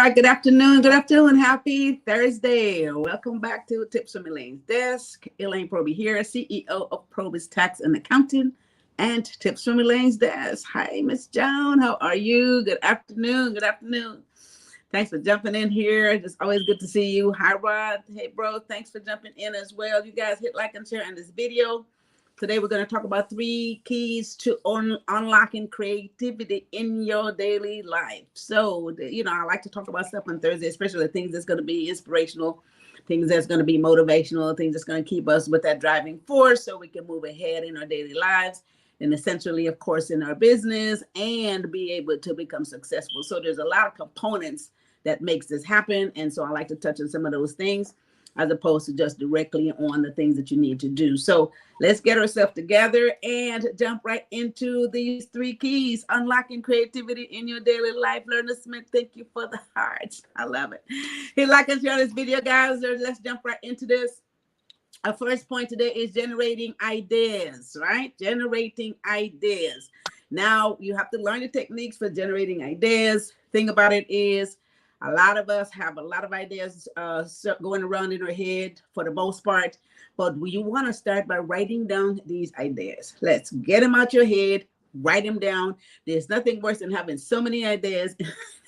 right, good afternoon. Good afternoon. Happy Thursday. Welcome back to Tips from Elaine's Desk. Elaine Proby here, CEO of Proby's Tax and Accounting and Tips from Elaine's Desk. Hi, Miss Joan. How are you? Good afternoon. Good afternoon. Thanks for jumping in here. It's always good to see you. Hi, Rod. Hey, bro. Thanks for jumping in as well. You guys hit like and share on this video. Today, we're going to talk about 3 keys to unlocking creativity in your daily life. So, I like to talk about stuff on Thursday, especially things that's going to be inspirational, things that's going to be motivational, things that's going to keep us with that driving force so we can move ahead in our daily lives and essentially, of course, in our business and be able to become successful. So there's a lot of components that makes this happen. And so I like to touch on some of those things as opposed to just directly on the things that you need to do. So let's get ourselves together and jump right into these 3 keys, unlocking creativity in your daily life. Lerner Smith, thank you for the hearts. I love it. Hit like and share this video, guys. Let's jump right into this. Our first point today is generating ideas, right? Generating ideas. Now, you have to learn the techniques for generating ideas. Thing about it is, a lot of us have a lot of ideas going around in our head for the most part, but you want to start by writing down these ideas. Let's get them out your head, write them down. There's nothing worse than having so many ideas.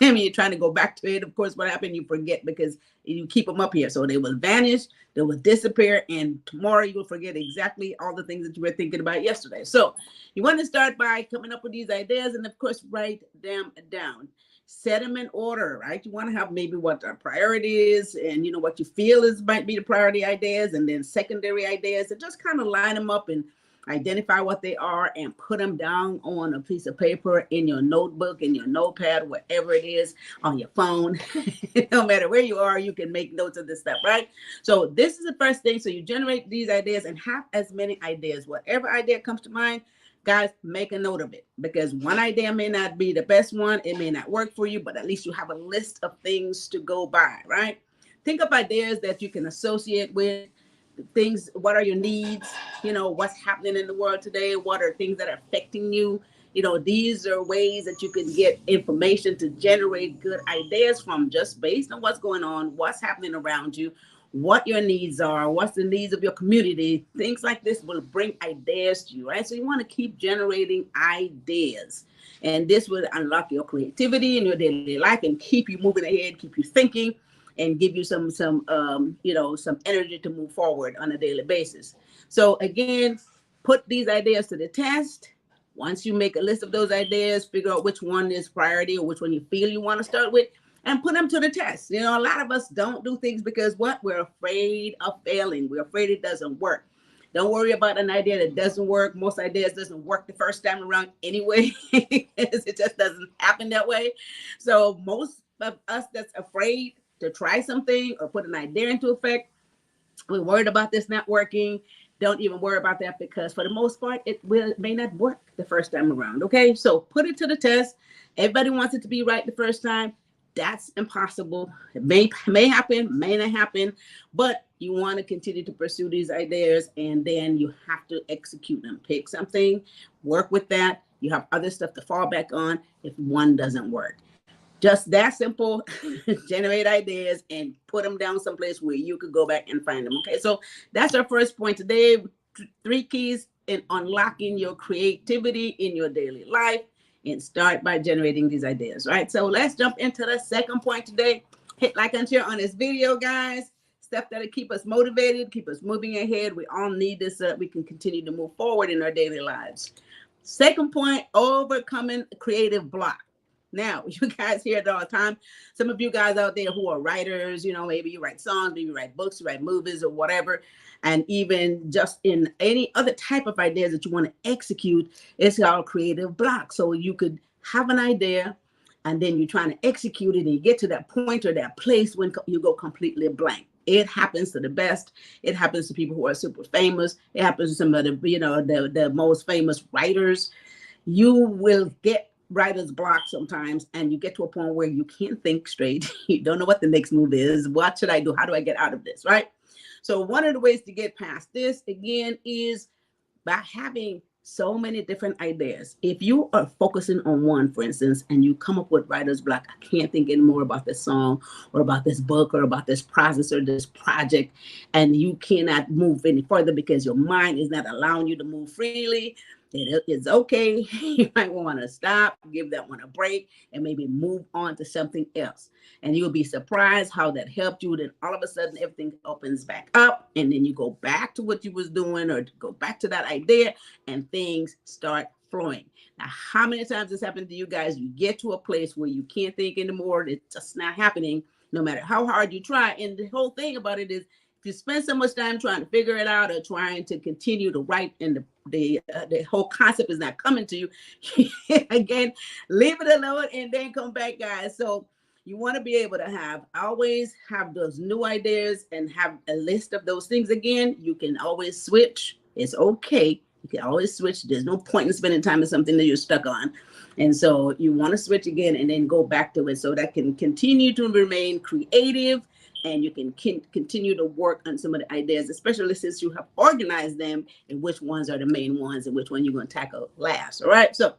I mean, you're trying to go back to it. Of course, what happened, you forget because you keep them up here. So they will vanish, they will disappear, and tomorrow you will forget exactly all the things that you were thinking about yesterday. So you want to start by coming up with these ideas and, of course, write them down. Set them in order, right? You want to have maybe what our priority is and, what you feel might be the priority ideas and then secondary ideas, and just kind of line them up and identify what they are and put them down on a piece of paper, in your notebook, in your notepad, wherever it is, on your phone. No matter where you are, you can make notes of this stuff, right? So this is the first thing. So you generate these ideas and have as many ideas. Whatever idea comes to mind, guys, make a note of it, because one idea may not be the best one. It may not work for you, but at least you have a list of things to go by, right? Think of ideas that you can associate with things. What are your needs? What's happening in the world today? What are things that are affecting you? These are ways that you can get information to generate good ideas from, just based on what's going on, what's happening around you, what your needs are, what's the needs of your community. Things like this will bring ideas to you, right? So you want to keep generating ideas, and this will unlock your creativity in your daily life and keep you moving ahead, keep you thinking, and give you some energy to move forward on a daily basis. So again, put these ideas to the test. Once you make a list of those ideas, figure out which one is priority or which one you feel you want to start with, and put them to the test. A lot of us don't do things because we're afraid of failing. We're afraid it doesn't work. Don't worry about an idea that doesn't work. Most ideas doesn't work the first time around anyway. It just doesn't happen that way. So most of us that's afraid to try something or put an idea into effect, we're worried about this not working. Don't even worry about that, because for the most part, it may not work the first time around. Okay, so put it to the test. Everybody wants it to be right the first time. That's impossible. It may happen, may not happen, but you want to continue to pursue these ideas, and then you have to execute them. Pick something, work with that. You have other stuff to fall back on if one doesn't work. Just that simple. Generate ideas and put them down someplace where you could go back and find them. Okay, so that's our first point today. 3 keys in unlocking your creativity in your daily life, and start by generating these ideas, right? So let's jump into the second point today. Hit like and share on this video, guys. Stuff that'll keep us motivated, keep us moving ahead. We all need this so that we can continue to move forward in our daily lives. Second point, overcoming creative block. Now, you guys hear it all the time. Some of you guys out there who are writers, maybe you write songs, maybe you write books, you write movies or whatever. And even just in any other type of ideas that you want to execute, it's called creative block. So you could have an idea and then you're trying to execute it and you get to that point or that place when you go completely blank. It happens to the best. It happens to people who are super famous. It happens to some of the most famous writers. You will get writer's block sometimes, and you get to a point where you can't think straight. You don't know what the next move is. What should I do? How do I get out of this, right? So one of the ways to get past this, again, is by having so many different ideas. If you are focusing on one, for instance, and you come up with writer's block, I can't think anymore about this song or about this book or about this process or this project, and you cannot move any further because your mind is not allowing you to move freely, it's okay. You might want to stop, give that one a break, and maybe move on to something else. And you'll be surprised how that helped you. Then all of a sudden everything opens back up, and then you go back to what you was doing or go back to that idea, and things start flowing. Now, how many times this happened to you guys? You get to a place where you can't think anymore. It's just not happening, no matter how hard you try. And the whole thing about it is, if you spend so much time trying to figure it out or trying to continue to write, and the whole concept is not coming to you, again, leave it alone and then come back, guys. So you want to be able to always have those new ideas and have a list of those things. Again, you can always switch. It's okay. You can always switch. There's no point in spending time on something that you're stuck on. And so you want to switch again and then go back to it so that can continue to remain creative, and you can continue to work on some of the ideas, especially since you have organized them and which ones are the main ones and which one you're going to tackle last. All right. So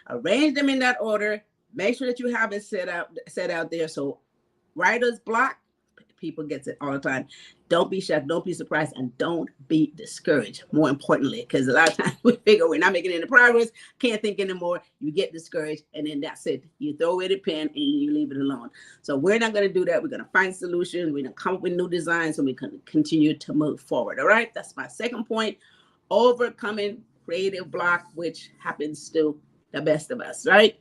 arrange them in that order. Make sure that you have it set out there. So writer's block, people get it all the time. Don't be shocked, don't be surprised, and don't be discouraged, more importantly, because a lot of times we figure we're not making any progress, can't think anymore, you get discouraged, and then that's it. You throw away the pen and you leave it alone. So we're not going to do that. We're going to find solutions. We're going to come up with new designs, and we can continue to move forward. All right, that's my second point, overcoming creative block, which happens to the best of us, right?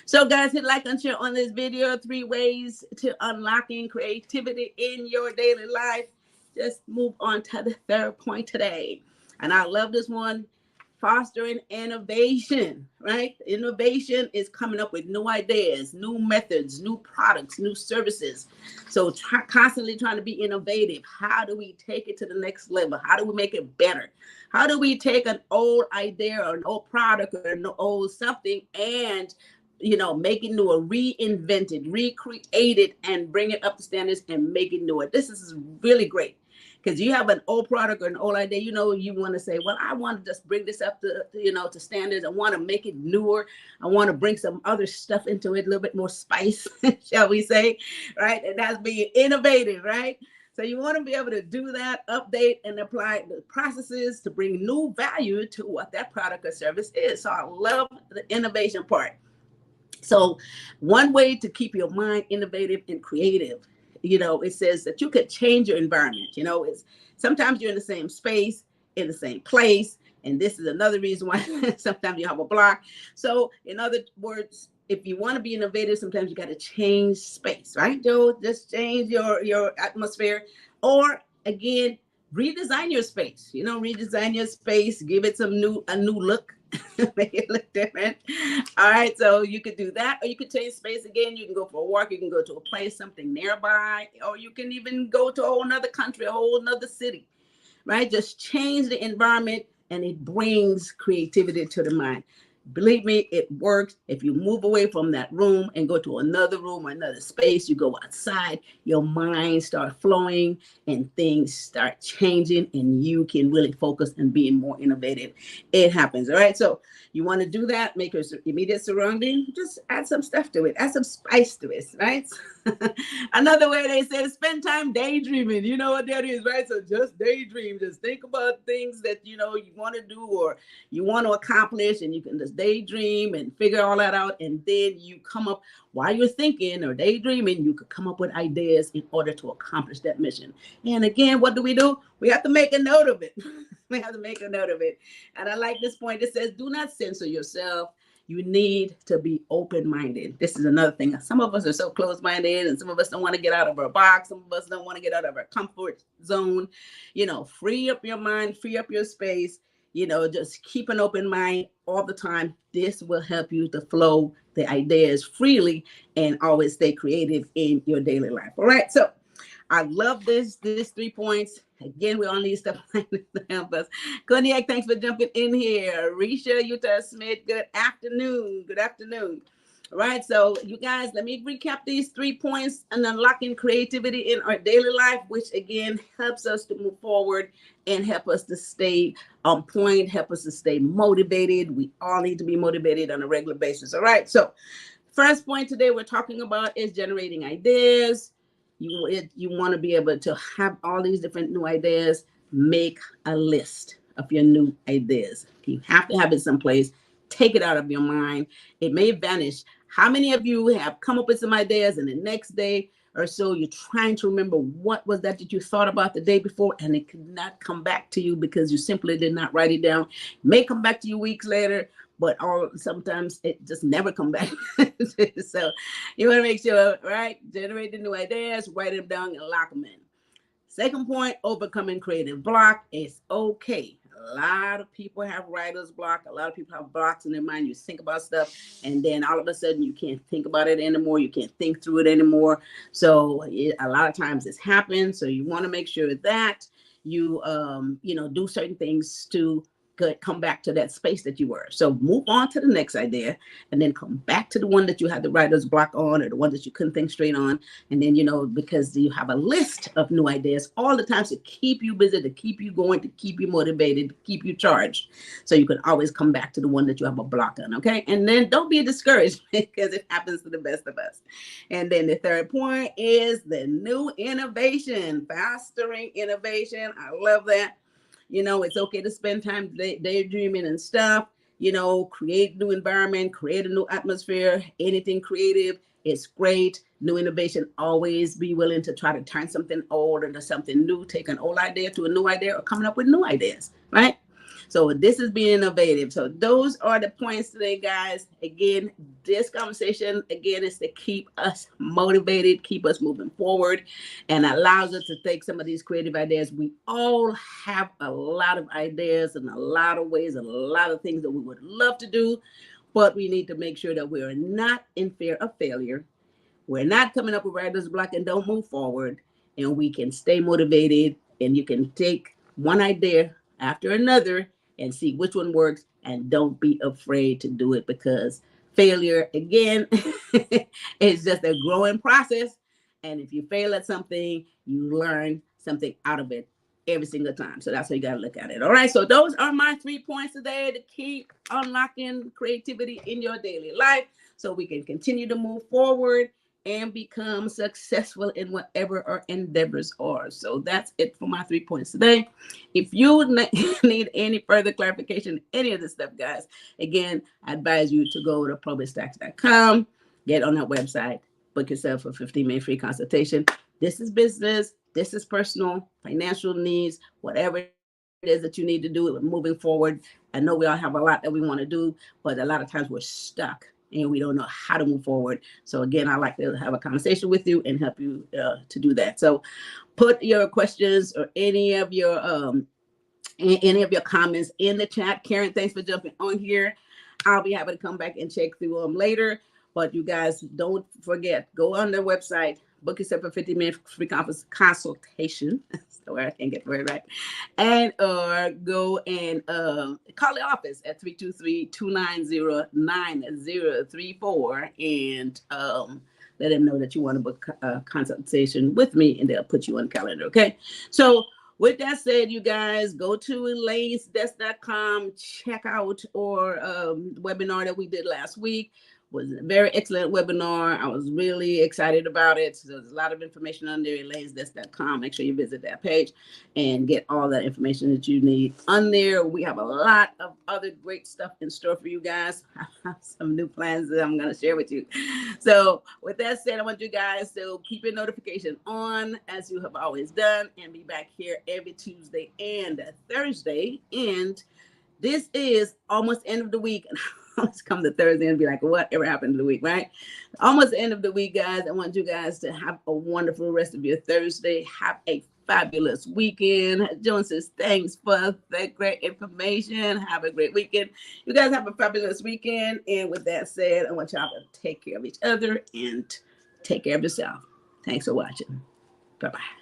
So guys, hit like and share on this video. 3 ways to unlocking creativity in your daily life. Just move on to the third point today. And I love this one, fostering innovation, right? Innovation is coming up with new ideas, new methods, new products, new services. So constantly trying to be innovative. How do we take it to the next level? How do we make it better? How do we take an old idea or an old product or an old something and make it new, or reinvent it, recreate it, and bring it up to standards and make it newer. This is really great because you have an old product or an old idea. You want to say, well, I want to just bring this up to, to standards. I want to make it newer. I want to bring some other stuff into it, a little bit more spice, shall we say, right? And that's being innovative, right? So you want to be able to do that, update and apply the processes to bring new value to what that product or service is. So I love the innovation part. So one way to keep your mind innovative and creative, it says that you could change your environment. It's sometimes you're in the same space, in the same place. And this is another reason why sometimes you have a block. So in other words, if you want to be innovative, sometimes you got to change space, right, Joe? Just change your atmosphere, or again, redesign your space. Redesign your space, give it a new look. Make it look different. All right, so you could do that, or you could change space again. You can go for a walk, you can go to a place, something nearby, or you can even go to a whole nother country, a whole nother city, right? Just change the environment, and it brings creativity to the mind. Believe me, it works. If you move away from that room and go to another room or another space, you go outside, your mind starts flowing and things start changing, and you can really focus and being more innovative. It happens. All right. So you want to do that, make your immediate surrounding, just add some stuff to it, add some spice to it, right? Another way they say, spend time daydreaming. You know what that is, right? So just daydream, just think about things that you want to do or you want to accomplish, and you can just daydream and figure all that out, and then you come up while you're thinking or daydreaming, you could come up with ideas in order to accomplish that mission. And again, what do? We have to make a note of it. We have to make a note of it. And I like this point. It says, do not censor yourself. You need to be open-minded. This is another thing. Some of us are so closed-minded, and some of us don't want to get out of our box. Some of us don't want to get out of our comfort zone. Free up your mind, free up your space. Just keep an open mind all the time. This will help you to flow the ideas freely and always stay creative in your daily life. All right. So I love these 3 points. Again, we all need stuff like this to help us. Cognac, thanks for jumping in here. Risha, Utah Smith, good afternoon. Good afternoon. All right, so you guys, let me recap these 3 points on unlocking creativity in our daily life, which again helps us to move forward and help us to stay on point, help us to stay motivated. We all need to be motivated on a regular basis. All right, so first point today we're talking about is generating ideas. You want to be able to have all these different new ideas. Make a list of your new ideas. You have to have it someplace. Take it out of your mind. It may vanish. How many of you have come up with some ideas and the next day or so you're trying to remember what was that you thought about the day before, and it could not come back to you because you simply did not write it down? It may come back to you weeks later, but sometimes it just never come back. So you want to make sure, right? Generate the new ideas, write them down, and lock them in. Second point, overcoming creative block. It's okay. A lot of people have writer's block. A lot of people have blocks in their mind. You think about stuff, and then all of a sudden you can't think about it anymore. You can't think through it anymore. So a lot of times this happens. So you want to make sure that you, do certain things to come back to that space that you were. So move on to the next idea, and then come back to the one that you had the writer's block on, or the one that you couldn't think straight on. And then, because you have a list of new ideas all the time to keep you busy, to keep you going, to keep you motivated, to keep you charged. So you can always come back to the one that you have a block on, okay? And then don't be discouraged because it happens to the best of us. And then the third point is the new innovation, fostering innovation. I love that. It's okay to spend time daydreaming and stuff, create new environment, create a new atmosphere, anything creative. It's great. New innovation, always be willing to try to turn something old into something new, take an old idea to a new idea, or coming up with new ideas, right? So this is being innovative. So those are the points today, guys. Again, this conversation, is to keep us motivated, keep us moving forward, and allows us to take some of these creative ideas. We all have a lot of ideas and a lot of ways and a lot of things that we would love to do, but we need to make sure that we are not in fear of failure. We're not coming up with writer's block and don't move forward, and we can stay motivated, and you can take one idea after another and see which one works, and don't be afraid to do it, because failure, again, is just a growing process. And if you fail at something, you learn something out of it every single time. So that's how you got to look at it. All right. So those are my 3 points today to keep unlocking creativity in your daily life so we can continue to move forward and become successful in whatever our endeavors are. So that's it for my 3 points today. If you need any further clarification, any of this stuff, guys, again, I advise you to go to ProbyStacks.com, get on that website, book yourself a 15-minute free consultation. This is business. This is personal, financial needs, whatever it is that you need to do moving forward. I know we all have a lot that we want to do, but a lot of times we're stuck and we don't know how to move forward. So again, I like to have a conversation with you and help you to do that. So put your questions or any of your comments in the chat. Karen, thanks for jumping on here. I'll be happy to come back and check through them later. But you guys, don't forget, go on their website, book yourself a 50-minute free consultation. So I can't get the word right. And go and call the office at 323-290-9034 and let them know that you want to book a consultation with me, and they'll put you on the calendar. Okay. So with that said, you guys, go to elainesdesk.com, check out our webinar that we did last week. It was a very excellent webinar. I was really excited about it. So there's a lot of information on there, elainesdesk.com. Make sure you visit that page and get all that information that you need on there. We have a lot of other great stuff in store for you guys. I have some new plans that I'm going to share with you. So with that said, I want you guys to keep your notification on as you have always done, and be back here every Tuesday and Thursday. And this is almost end of the week. Let's come to Thursday and be like, whatever happened to the week, right? Almost the end of the week, guys. I want you guys to have a wonderful rest of your Thursday. Have a fabulous weekend. Joan says, thanks for that great information. Have a great weekend. You guys have a fabulous weekend. And with that said, I want y'all to take care of each other and take care of yourself. Thanks for watching. Bye-bye.